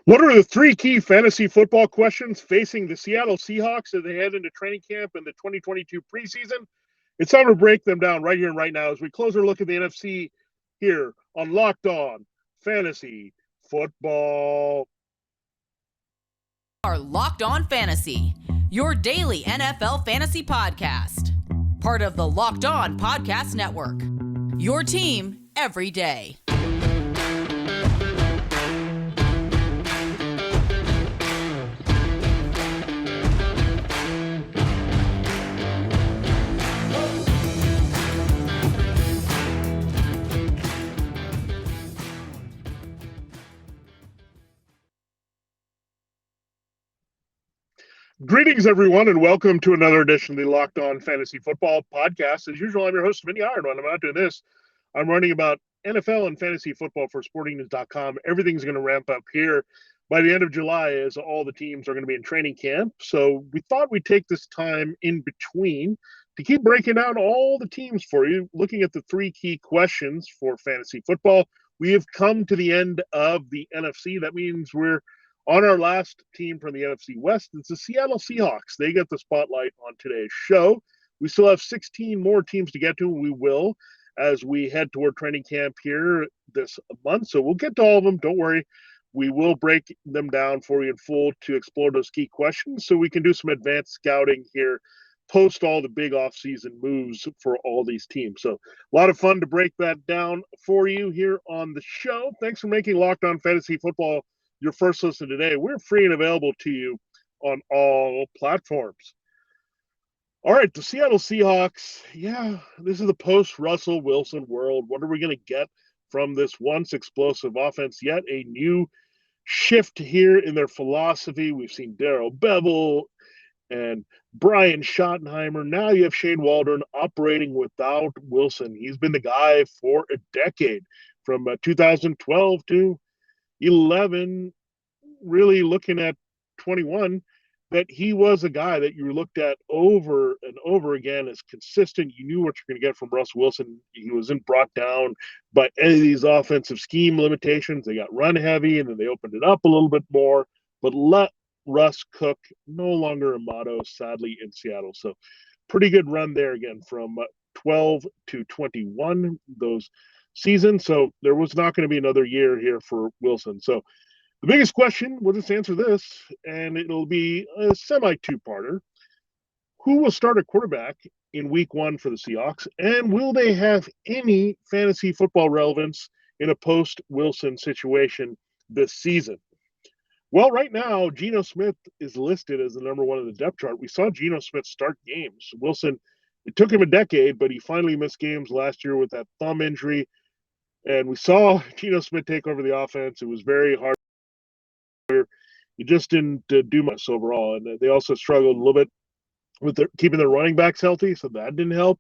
What are the three key fantasy football questions facing the Seattle Seahawks as they head into training camp in the 2022 preseason? It's time to break them down right here and right now as we close our look at the NFC here on Locked On Fantasy Football. Are Locked On Fantasy, your daily NFL fantasy podcast. Part of the Locked On Podcast Network. Your team every day. Greetings, everyone, and welcome to another edition of the Locked On Fantasy Football Podcast. As usual, I'm your host, Vinnie Iyer. When I'm not doing this, I'm writing about NFL and fantasy football for SportingNews.com. Everything's going to ramp up here by the end of July as all the teams are going to be in training camp. So we thought we'd take this time in between to keep breaking down all the teams for you, looking at the three key questions for fantasy football. We have come to the end of the NFC. That means we're on our last team from the NFC West. It's the Seattle Seahawks. They get the spotlight on today's show. We still have 16 more teams to get to. We will as we head toward training camp here this month. So we'll get to all of them. Don't worry. We will break them down for you in full to explore those key questions so we can do some advanced scouting here post all the big offseason moves for all these teams. So a lot of fun to break that down for you here on the show. Thanks for making Locked On Fantasy Football your first listen today. We're free and available to you on all platforms. All right, the Seattle Seahawks. Yeah, this is the post-Russell Wilson world. What are we going to get from this once explosive offense? Yet a new shift here in their philosophy. We've seen Darrell Bevell and Brian Schottenheimer. Now you have Shane Waldron operating without Wilson. He's been the guy for a decade, from 2012 to 11, really looking at 21, that he was a guy that you looked at over and over again as consistent. You knew what you're going to get from Russ Wilson. He wasn't brought down by any of these offensive scheme limitations. They got run heavy, and then they opened it up a little bit more. But let Russ cook, no longer a motto, sadly, in Seattle. So pretty good run there again from 12 to 21, those season. So there was not going to be another year here for Wilson. So the biggest question, we'll just answer this, and it'll be a semi-two-parter. Who will start at quarterback in week one for the Seahawks, and will they have any fantasy football relevance in a post-Wilson situation this season? Well, right now, Geno Smith is listed as the number one on the depth chart. We saw Geno Smith start games. Wilson, it took him a decade, but he finally missed games last year with that thumb injury. And we saw Geno Smith take over the offense. It was very hard. He just didn't do much overall. And they also struggled a little bit with keeping their running backs healthy, so that didn't help.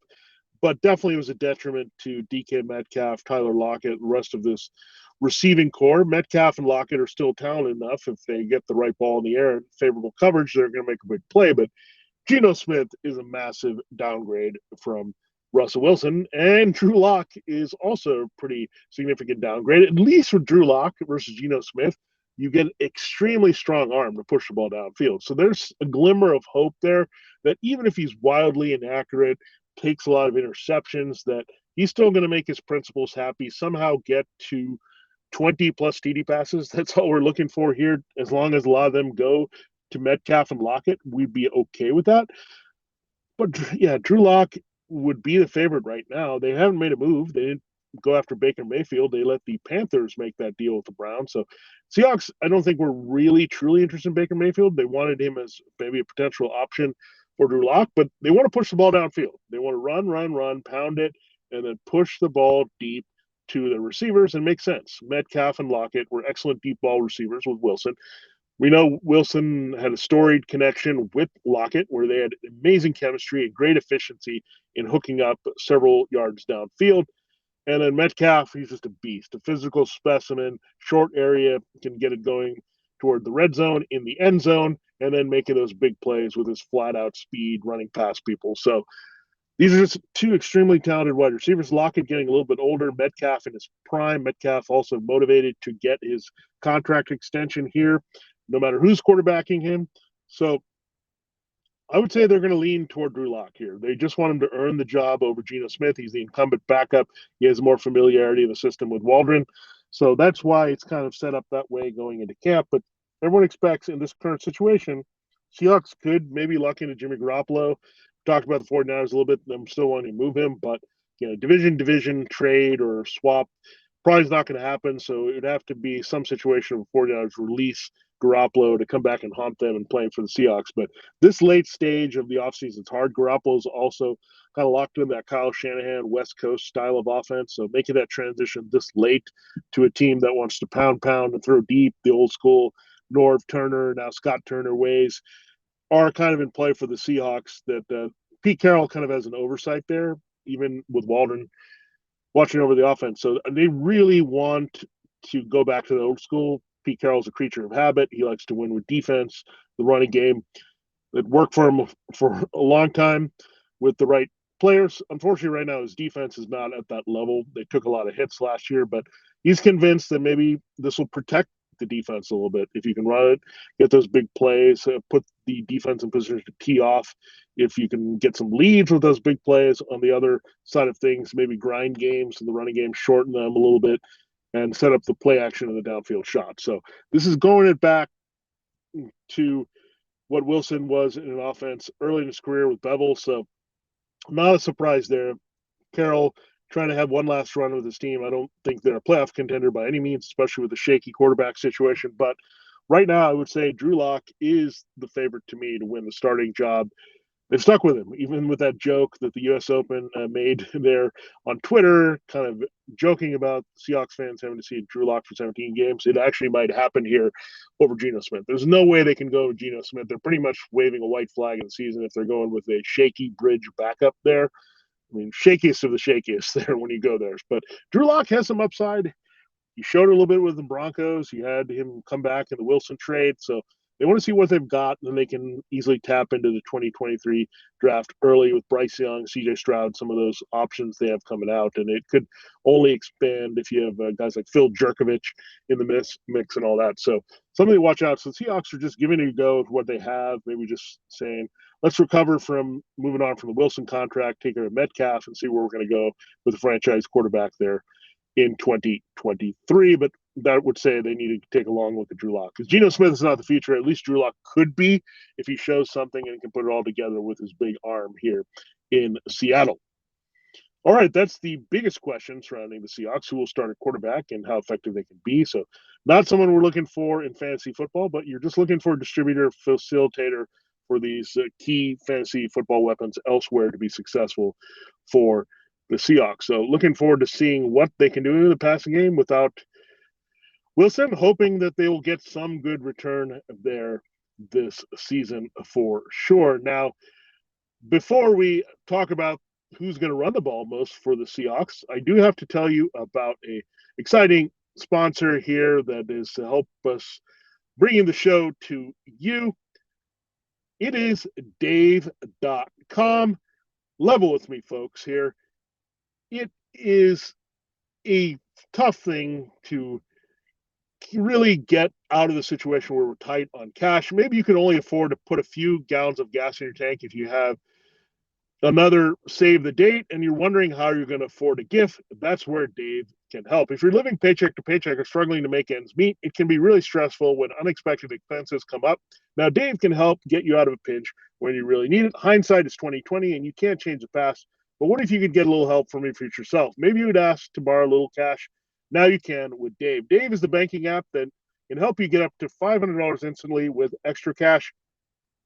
But definitely was a detriment to DK Metcalf, Tyler Lockett, the rest of this receiving core. Metcalf and Lockett are still talented enough. If they get the right ball in the air and favorable coverage, they're going to make a big play. But Geno Smith is a massive downgrade from Russell Wilson, and Drew Lock is also a pretty significant downgrade. At least with Drew Lock versus Geno Smith, you get extremely strong arm to push the ball downfield. So there's a glimmer of hope there that even if he's wildly inaccurate, takes a lot of interceptions, that he's still going to make his principals happy, somehow get to 20 plus TD passes. That's all we're looking for here. As long as a lot of them go to Metcalf and Lockett, we'd be okay with that. But yeah, Drew Lock would be the favorite right now. They haven't made a move. They didn't go after Baker Mayfield. They let the Panthers make that deal with the Browns. So Seahawks, I don't think were really, truly interested in Baker Mayfield. They wanted him as maybe a potential option for Drew Lock, but they want to push the ball downfield. They want to run, pound it, and then push the ball deep to the receivers and make sense. Metcalf and Lockett were excellent deep ball receivers with Wilson. We know Wilson had a storied connection with Lockett where they had amazing chemistry and great efficiency in hooking up several yards downfield. And then Metcalf, he's just a beast, a physical specimen, short area, can get it going toward the red zone, in the end zone, and then making those big plays with his flat-out speed running past people. So These are just two extremely talented wide receivers. Lockett getting a little bit older, Metcalf in his prime. Metcalf also motivated to get his contract extension here, no matter who's quarterbacking him. So I would say they're going to lean toward Drew Lock here. They just want him to earn the job over Geno Smith. He's the incumbent backup. He has more familiarity in the system with Waldron. So that's why it's kind of set up that way going into camp. But everyone expects in this current situation, Seahawks could maybe luck into Jimmy Garoppolo. Talked about the 49ers a little bit. I'm still wanting to move him, but division trade or swap probably is not going to happen. So it would have to be some situation where 49ers release Garoppolo to come back and haunt them and playing for the Seahawks. But this late stage of the offseason is hard. Garoppolo's also kind of locked in that Kyle Shanahan West Coast style of offense. So making that transition this late to a team that wants to pound and throw deep, the old school Norv Turner, now Scott Turner ways are kind of in play for the Seahawks. That Pete Carroll kind of has an oversight there, even with Waldron watching over the offense. So they really want to go back to the old school. Pete Carroll's a creature of habit. He likes to win with defense, the running game. It worked for him for a long time with the right players. Unfortunately, right now his defense is not at that level. They took a lot of hits last year, but he's convinced that maybe this will protect the defense a little bit. If you can run it, get those big plays, put the defense in position to tee off. If you can get some leads with those big plays on the other side of things, maybe grind games and the running game, shorten them a little bit and set up the play action and the downfield shot. So this is going it back to what Wilson was in an offense early in his career with Bevel. So not a surprise there. Carroll trying to have one last run with his team. I don't think they're a playoff contender by any means, especially with a shaky quarterback situation. But right now, I would say Drew Lock is the favorite to me to win the starting job. They've stuck with him, even with that joke that the U.S. Open made there on Twitter, kind of joking about Seahawks fans having to see Drew Lock for 17 games. It actually might happen here over Geno Smith. There's no way they can go with Geno Smith. They're pretty much waving a white flag in the season if they're going with a shaky bridge backup there. I mean, shakiest of the shakiest there when you go there. But Drew Lock has some upside. He showed a little bit with the Broncos. You had him come back in the Wilson trade. So they want to see what they've got, and then they can easily tap into the 2023 draft early with Bryce Young, CJ Stroud, some of those options they have coming out. And it could only expand if you have guys like Phil Jerkovich in the mix and all that. So something to watch out. So the Seahawks are just giving it a go with what they have, maybe just saying, let's recover from moving on from the Wilson contract, take care of Metcalf, and see where we're going to go with the franchise quarterback there in 2023. But that would say they need to take a long look at Drew Lock. Because Geno Smith is not the future. At least Drew Lock could be if he shows something and can put it all together with his big arm here in Seattle. All right, that's the biggest question surrounding the Seahawks, who will start at quarterback and how effective they can be. So not someone we're looking for in fantasy football, but you're just looking for a distributor, facilitator for these key fantasy football weapons elsewhere to be successful for the Seahawks. So looking forward to seeing what they can do in the passing game without Wilson, hoping that they will get some good return there this season for sure. Now, before we talk about who's going to run the ball most for the Seahawks, I do have to tell you about a exciting sponsor here that is to help us bringing the show to you. It is Dave.com. Level with me, folks, here. It is a tough thing to really get out of the situation where we're tight on cash. Maybe you can only afford to put a few gallons of gas in your tank if you have another save the date and you're wondering how you're going to afford a gift. That's where Dave can help. If you're living paycheck to paycheck or struggling to make ends meet, it can be really stressful when unexpected expenses come up. Now, Dave can help get you out of a pinch when you really need it. Hindsight is 2020 and you can't change the past. But what if you could get a little help from your future self? Maybe you would ask to borrow a little cash. Now you can with Dave. Dave is the banking app that can help you get up to $500 instantly with extra cash.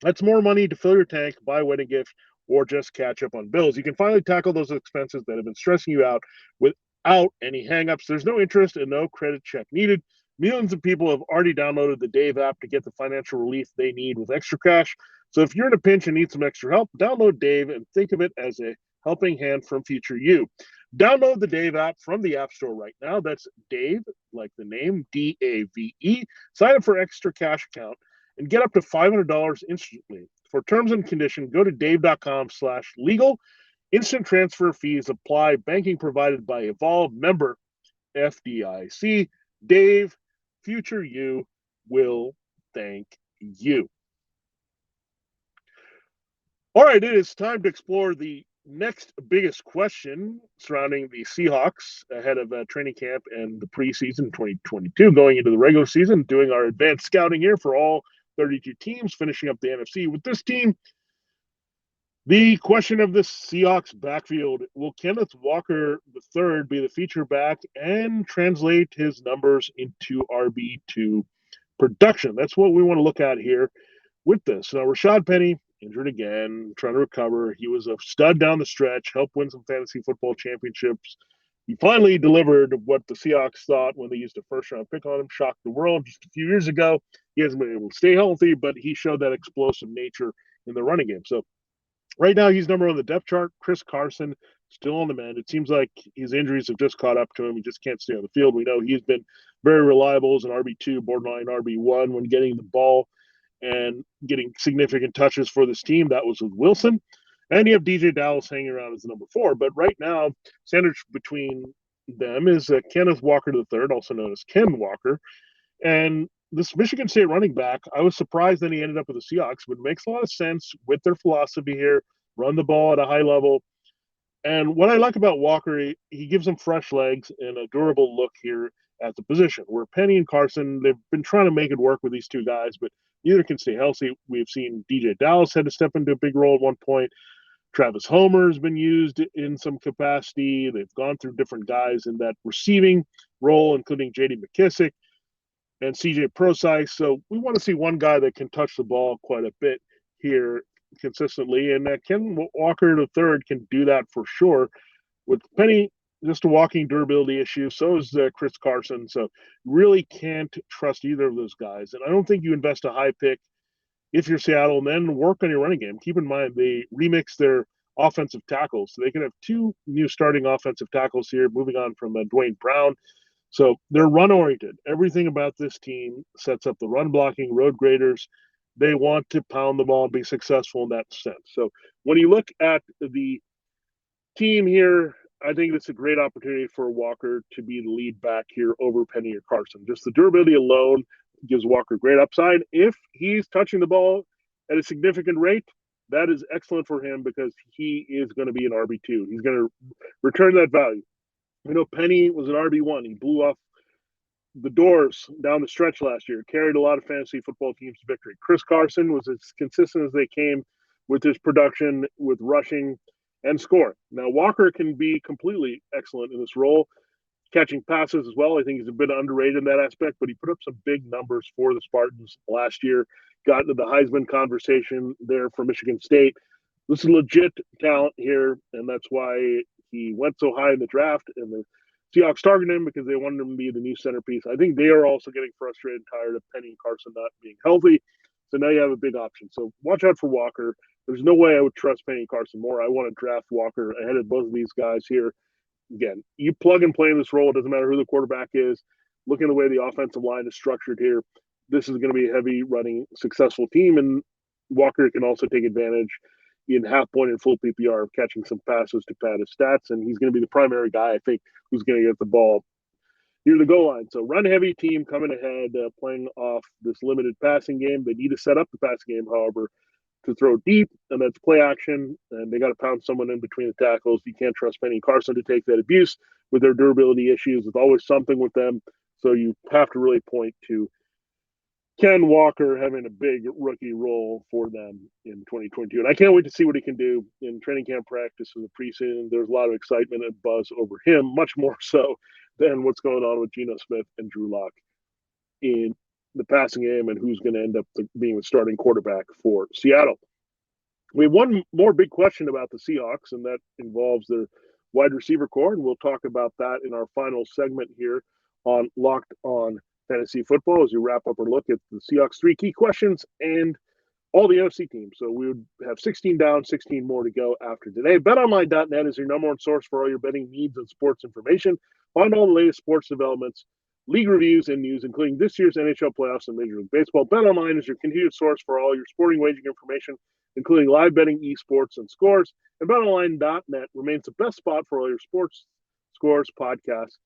That's more money to fill your tank, buy a wedding gift, or just catch up on bills. You can finally tackle those expenses that have been stressing you out without any hangups. There's no interest and no credit check needed. Millions of people have already downloaded the Dave app to get the financial relief they need with extra cash. So if you're in a pinch and need some extra help, download Dave and think of it as a helping hand from future you. Download the Dave app from the App Store right now. That's Dave, like the name, D-A-V-E. Sign up for extra cash account and get up to $500 instantly. For terms and conditions, go to dave.com/legal. Instant transfer fees apply. Banking provided by Evolve, member FDIC. Dave, future you will thank you. All right, it is time to explore the next biggest question surrounding the Seahawks ahead of training camp and the preseason 2022, going into the regular season, doing our advanced scouting here for all 32 teams, finishing up the NFC with this team. The question of the Seahawks backfield: will Kenneth Walker III be the feature back and translate his numbers into RB2 production? That's what we want to look at here with this. Now, Rashad Penny, injured again, trying to recover. He was a stud down the stretch, helped win some fantasy football championships. He finally delivered what the Seahawks thought when they used a first-round pick on him, shocked the world just a few years ago. He hasn't been able to stay healthy, but he showed that explosive nature in the running game. So right now, he's number one on the depth chart. Chris Carson still on the mend. It seems like his injuries have just caught up to him. He just can't stay on the field. We know he's been very reliable as an RB2, borderline RB1 when getting the ball and getting significant touches for this team. That was with Wilson. And you have DJ Dallas hanging around as the number 4. But right now, sandwiched between them is Kenneth Walker III, also known as Ken Walker. And this Michigan State running back, I was surprised that he ended up with the Seahawks, but it makes a lot of sense with their philosophy here. Run the ball at a high level. And what I like about Walker, he gives them fresh legs and a durable look here at the position. Where Penny and Carson, they've been trying to make it work with these two guys, but neither can stay healthy. We've seen DJ Dallas had to step into a big role at one point. Travis Homer has been used in some capacity. They've gone through different guys in that receiving role, including J.D. McKissick and C.J. Prosise. So we want to see one guy that can touch the ball quite a bit here consistently. And Ken Walker III can do that for sure. With Penny, just a walking durability issue. So is Chris Carson. So really can't trust either of those guys. And I don't think you invest a high pick if you're Seattle and then work on your running game. Keep in mind, they remix their offensive tackles. So they can have 2 new starting offensive tackles here, moving on from Dwayne Brown. So they're run-oriented. Everything about this team sets up the run blocking, road graders. They want to pound the ball and be successful in that sense. So when you look at the team here, I think it's a great opportunity for Walker to be the lead back here over Penny or Carson. Just the durability alone gives Walker great upside. If he's touching the ball at a significant rate, that is excellent for him because he is going to be an RB2. He's going to return that value. You know, Penny was an RB1. He blew off the doors down the stretch last year, carried a lot of fantasy football teams to victory. Chris Carson was as consistent as they came with his production, with rushing and scoring. Now, Walker can be completely excellent in this role, catching passes as well. I think he's a bit underrated in that aspect, but he put up some big numbers for the Spartans last year, got into the Heisman conversation there for Michigan State. This is legit talent here, and that's why he went so high in the draft, and the Seahawks targeted him because they wanted him to be the new centerpiece. I think they are also getting frustrated and tired of Penny and Carson not being healthy. So now you have a big option. So watch out for Walker. There's no way I would trust Penny and Carson more. I want to draft Walker ahead of both of these guys here. Again, you plug and play in this role. It doesn't matter who the quarterback is. Looking at the way the offensive line is structured here, this is going to be a heavy running, successful team. And Walker can also take advantage in half point and full PPR of catching some passes to pad his stats. And he's going to be the primary guy, I think, who's going to get the ball near the goal line. So run heavy team coming ahead, playing off this limited passing game. They need to set up the passing game, however, to throw deep, and that's play action, and they got to pound someone in between the tackles. You can't trust Penny and Carson to take that abuse with their durability issues. There's always something with them, so you have to really point to Ken Walker having a big rookie role for them in 2022. And I can't wait to see what he can do in training camp practice in the preseason. There's a lot of excitement and buzz over him, much more so than what's going on with Geno Smith and Drew Lock in the passing game and who's going to end up being the starting quarterback for Seattle. We have one more big question about the Seahawks, and that involves their wide receiver core, and we'll talk about that in our final segment here on Locked On Fantasy Football as we wrap up our look at the Seahawks' 3 key questions and all the NFC teams. So we would have 16 down, 16 more to go after today. BetOnline.net is your number one source for all your betting needs and sports information. Find all the latest sports developments league reviews, and news, including this year's NHL playoffs and Major League Baseball. BetOnline is your continued source for all your sporting wagering information, including live betting, esports, and scores. And BetOnline.net remains the best spot for all your sports, scores, podcasts,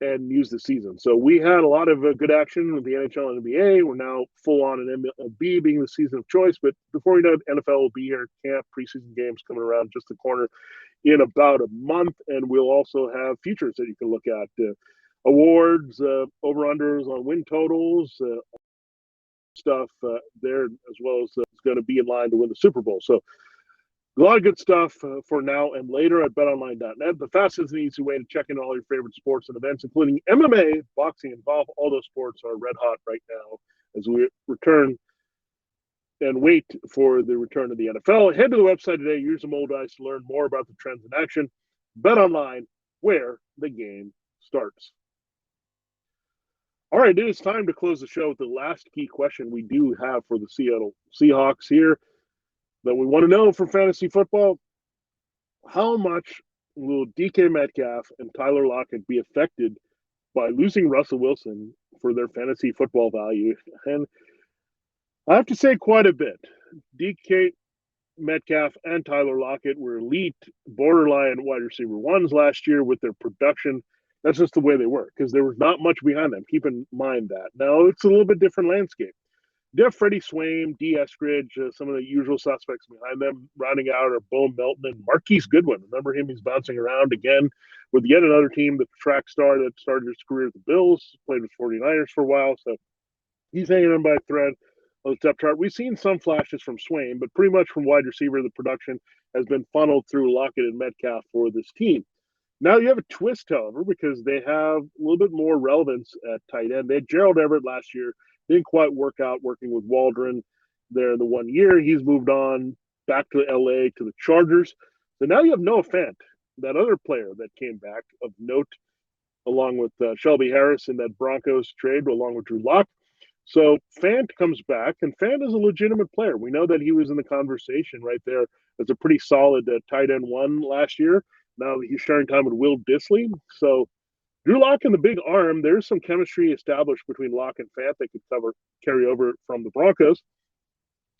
and news this season. So we had a lot of good action with the NHL and NBA. We're now full on in MLB being the season of choice. But before we know it, NFL will be here. Camp, preseason games coming around just the corner in about a month. And we'll also have futures that you can look at. Awards, over-unders on win totals, stuff there, as well as it's going to be in line to win the Super Bowl. So a lot of good stuff for now and later at betonline.net, the fastest and easy way to check in all your favorite sports and events, including MMA, boxing, and golf. All those sports are red hot right now as we return and wait for the return of the NFL. Head to the website today, use the mobile device to learn more about the trends in action. BetOnline, where the game starts. All right, it is time to close the show with the last key question we do have for the Seattle Seahawks here that we want to know for fantasy football. How much will DK Metcalf and Tyler Lockett be affected by losing Russell Wilson for their fantasy football value? And I have to say quite a bit. DK Metcalf and Tyler Lockett were elite, borderline wide receiver ones last year with their production. That's just the way they were because there was not much behind them. Keep in mind that. Now it's a little bit different landscape. You have Freddie Swain, D. Eskridge, some of the usual suspects behind them. Rounding out are Bo Melton and Marquis Goodwin. Remember him? He's bouncing around again with yet another team, the track star that started his career at the Bills, played with 49ers for a while. So he's hanging on by a thread on the depth chart. We've seen some flashes from Swain, but pretty much from wide receiver, the production has been funneled through Lockett and Metcalf for this team. Now you have a twist, however, because they have a little bit more relevance at tight end. They had Gerald Everett last year. Didn't quite work out working with Waldron there the 1 year. He's moved on back to LA to the Chargers. So now you have Noah Fant, that other player that came back of note, along with Shelby Harris in that Broncos trade, along with Drew Lock. So Fant comes back, and Fant is a legitimate player. We know that he was in the conversation right there as a pretty solid tight end one last year. Now he's sharing time with Will Dissly. So Drew Lock and the big arm, there's some chemistry established between Lock and Fant that could carry over from the Broncos.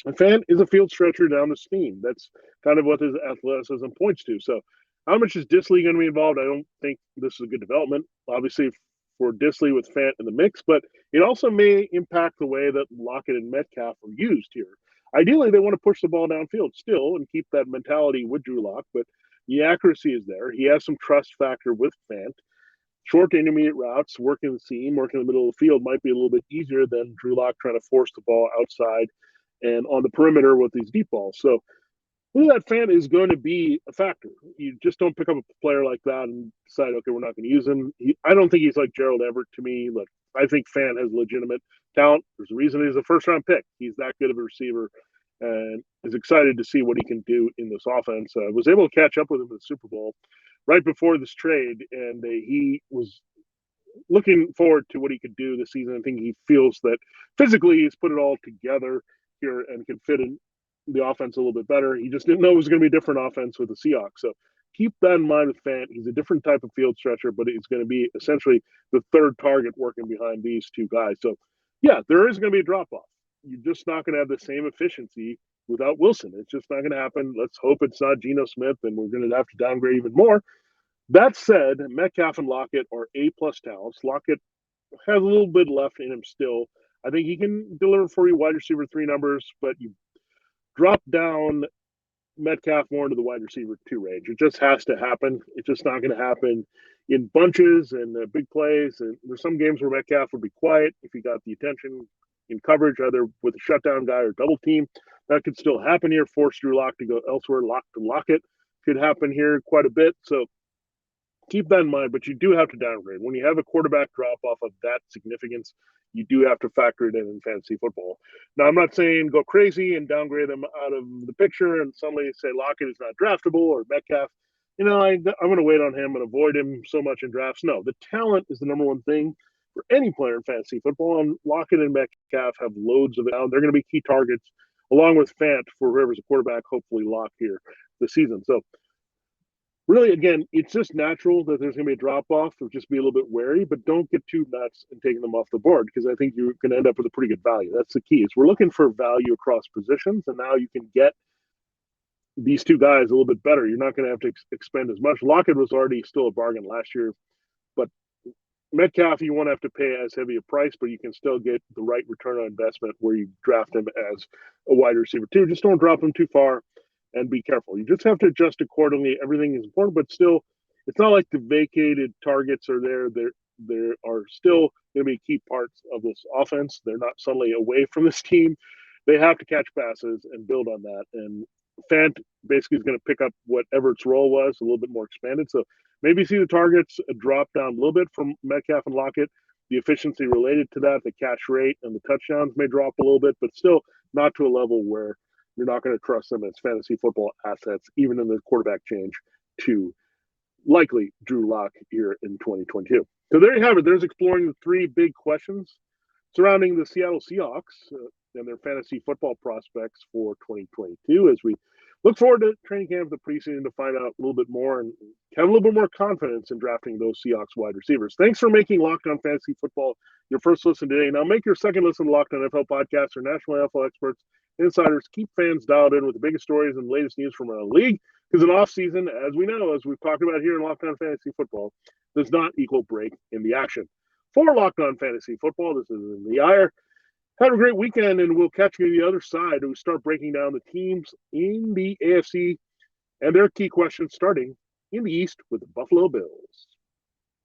And Fant is a field stretcher down the seam. That's kind of what his athleticism points to. So how much is Dissly going to be involved? I don't think this is a good development, obviously, for Dissly with Fant in the mix, but it also may impact the way that Lockett and Metcalf are used here. Ideally, they want to push the ball downfield still and keep that mentality with Drew Lock, but the accuracy is there. He has some trust factor with Fant. Short to intermediate routes, working the seam, working in the middle of the field might be a little bit easier than Drew Lock trying to force the ball outside and on the perimeter with these deep balls. So that Fant is going to be a factor. You just don't pick up a player like that and decide, okay, we're not going to use him. I don't think he's like Gerald Everett to me. Look, I think Fant has legitimate talent. There's a reason he's a first-round pick. He's that good of a receiver and is excited to see what he can do in this offense. I was able to catch up with him in the Super Bowl right before this trade, and he was looking forward to what he could do this season. I think he feels that physically he's put it all together here and can fit in the offense a little bit better. He just didn't know it was going to be a different offense with the Seahawks. So keep that in mind with Fant. He's a different type of field stretcher, but it's going to be essentially the third target working behind these two guys. So, yeah, there is going to be a drop-off. You're just not going to have the same efficiency without Wilson. It's just not going to happen. Let's hope it's not Geno Smith, and we're going to have to downgrade even more. That said, Metcalf and Lockett are A-plus talents. Lockett has a little bit left in him still. I think he can deliver for you wide receiver 3 numbers, but you drop down Metcalf more into the wide receiver 2 range. It just has to happen. It's just not going to happen in bunches and big plays. And there's some games where Metcalf would be quiet if he got the attention in coverage, either with a shutdown guy or double team. That could still happen here. Force Drew Lock to go elsewhere. Lock to Lockett could happen here quite a bit. So keep that in mind, but you do have to downgrade. When you have a quarterback drop off of that significance, you do have to factor it in fantasy football. Now, I'm not saying go crazy and downgrade them out of the picture and suddenly say Lockett is not draftable or Metcalf. I'm going to wait on him and avoid him so much in drafts. No, the talent is the number one thing for any player in fantasy football, and Lockett and Metcalf have loads of it. They're going to be key targets along with Fant for whoever's a quarterback, hopefully Lock here this season. So really, again, it's just natural that there's going to be a drop off. So just be a little bit wary, but don't get too nuts in taking them off the board because I think you're going to end up with a pretty good value. That's the key. Is we're looking for value across positions, and now you can get these two guys a little bit better. You're not going to have to expend as much. Lockett was already still a bargain last year, but Metcalf, you won't have to pay as heavy a price, but you can still get the right return on investment where you draft him as a wide receiver too. Just don't drop him too far and be careful. You just have to adjust accordingly. Everything is important, but still, it's not like the vacated targets are there. There are still going to be key parts of this offense. They're not suddenly away from this team. They have to catch passes and build on that. And Fant basically is going to pick up whatever its role was, a little bit more expanded. So maybe see the targets drop down a little bit from Metcalf and Lockett. The efficiency related to that, the catch rate and the touchdowns may drop a little bit, but still not to a level where you're not going to trust them as fantasy football assets, even in the quarterback change to likely Drew Lock here in 2022. So there you have it. There's exploring the three big questions surrounding the Seattle Seahawks and their fantasy football prospects for 2022 as we look forward to training camp, the preseason, to find out a little bit more and have a little bit more confidence in drafting those Seahawks wide receivers. Thanks for making Locked On Fantasy Football your first listen today. Now make your second listen to Locked On NFL podcast. Our national NFL experts, insiders, keep fans dialed in with the biggest stories and latest news from around the league. Because an offseason, as we know, as we've talked about here in Locked On Fantasy Football, does not equal break in the action. For Locked On Fantasy Football, this is Vinnie Iyer. Have a great weekend, and we'll catch you on the other side. We start breaking down the teams in the AFC and their key questions, starting in the East with the Buffalo Bills.